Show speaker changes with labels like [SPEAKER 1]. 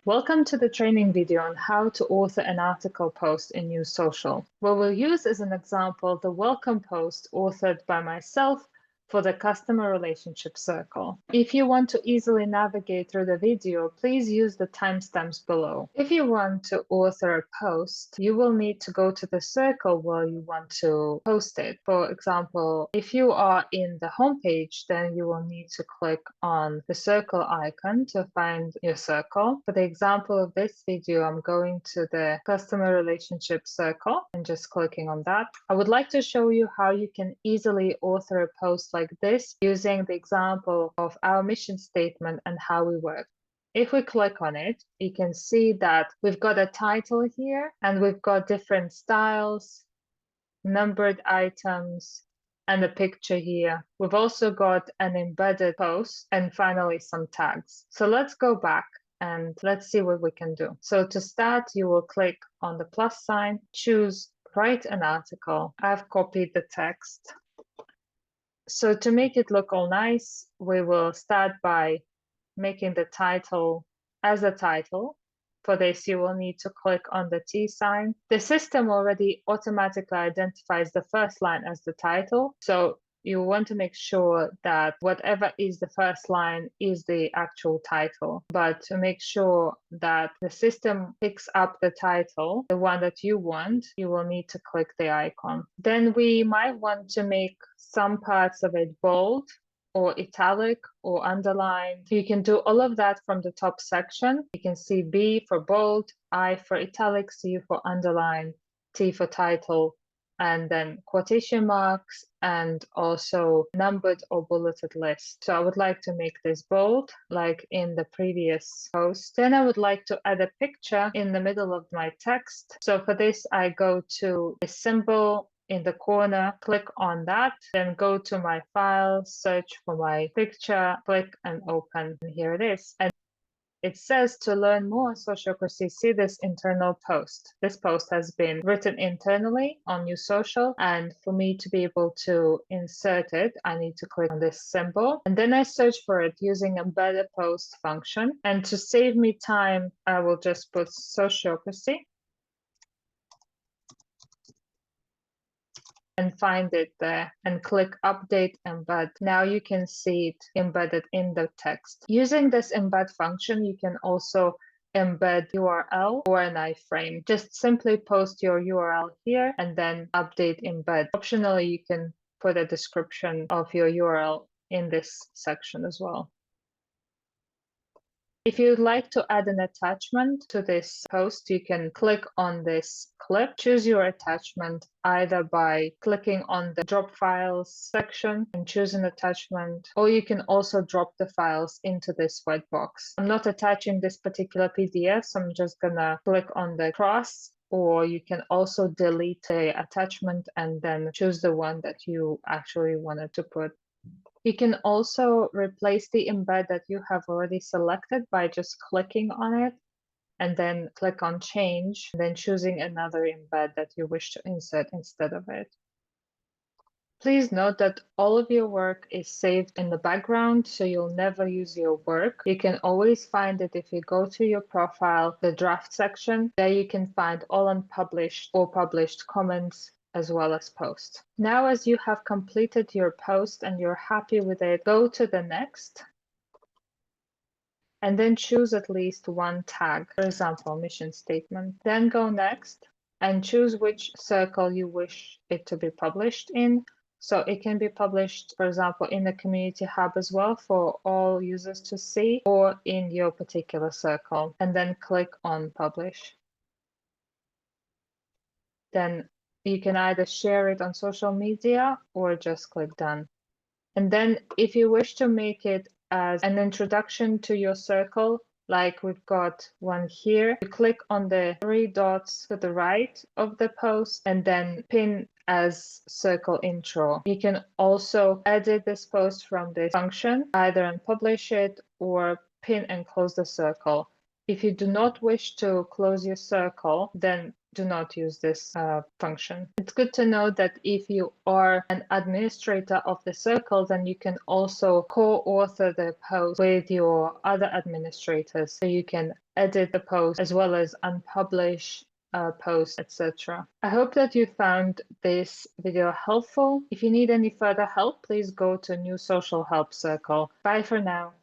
[SPEAKER 1] Welcome to the training video on how to author an article post in NewsSocial. What we'll use as an example the welcome post authored by myself for the customer relationship circle. If you want to easily navigate through the video, please use the timestamps below. If you want to author a post, you will need to go to the circle where you want to post it. For example, if you are in the homepage, then you will need to click on the circle icon to find your circle. For the example of this video, I'm going to the customer relationship circle and just clicking on that. I would like to show you how you can easily author a post like this using the example of our mission statement and how we work. If we click on it, you can see that we've got a title here and we've got different styles, numbered items, and a picture here. We've also got an embedded post and finally some tags. So let's go back and let's see what we can do. So to start, you will click on the plus sign, choose write an article. I've copied the text. So to make it look all nice, we will start by making the title as a title. For this, you will need to click on the T sign. The system already automatically identifies the first line as the title. So you want to make sure that whatever is the first line is the actual title. But to make sure that the system picks up the title, the one that you want, you will need to click the icon. Then we might want to make some parts of it bold or italic or underlined. You can do all of that from the top section. You can see B for bold, I for italic, C for underline, T for title, and then quotation marks and also numbered or bulleted list. So I would like to make this bold like in the previous post. Then I would like to add a picture in the middle of my text. So for this, I go to the symbol in the corner, click on that, then go to my file, search for my picture, click and open. And here it is. And it says to learn more Sociocracy, see this internal post. This post has been written internally on NewsSocial, and for me to be able to insert it, I need to click on this symbol. And then I search for it using embedded post function. And to save me time, I will just put Sociocracy and find it there and click update embed. Now you can see it embedded in the text. Using this embed function, you can also embed URL or an iFrame. Just simply post your URL here and then update embed. Optionally, you can put a description of your URL in this section as well. If you'd like to add an attachment to this post, you can click on this clip, choose your attachment either by clicking on the drop files section and choose an attachment, or you can also drop the files into this white box. I'm not attaching this particular PDF, so I'm just gonna click on the cross, or you can also delete the attachment and then choose the one that you actually wanted to put. You can also replace the embed that you have already selected by just clicking on it and then click on change, and then choosing another embed that you wish to insert instead of it. Please note that all of your work is saved in the background, so you'll never use your work. You can always find it if you go to your profile, the draft section. There you can find all unpublished or published comments, as well as post. Now, as you have completed your post and you're happy with it, go to the next and then choose at least one tag, for example, mission statement. Then go next and choose which circle you wish it to be published in. So it can be published, for example, in the community hub as well for all users to see, or in your particular circle, and then click on publish. Then you can either share it on social media or just click done. And then if you wish to make it as an introduction to your circle, like we've got one here, you click on the three dots to the right of the post and then pin as circle intro. You can also edit this post from this function, either unpublish it or pin and close the circle. If you do not wish to close your circle, then do not use this function. It's good to know that if you are an administrator of the circle, then you can also co-author the post with your other administrators. So you can edit the post as well as unpublish posts, etc. I hope that you found this video helpful. If you need any further help, please go to NewsSocial Help Circle. Bye for now.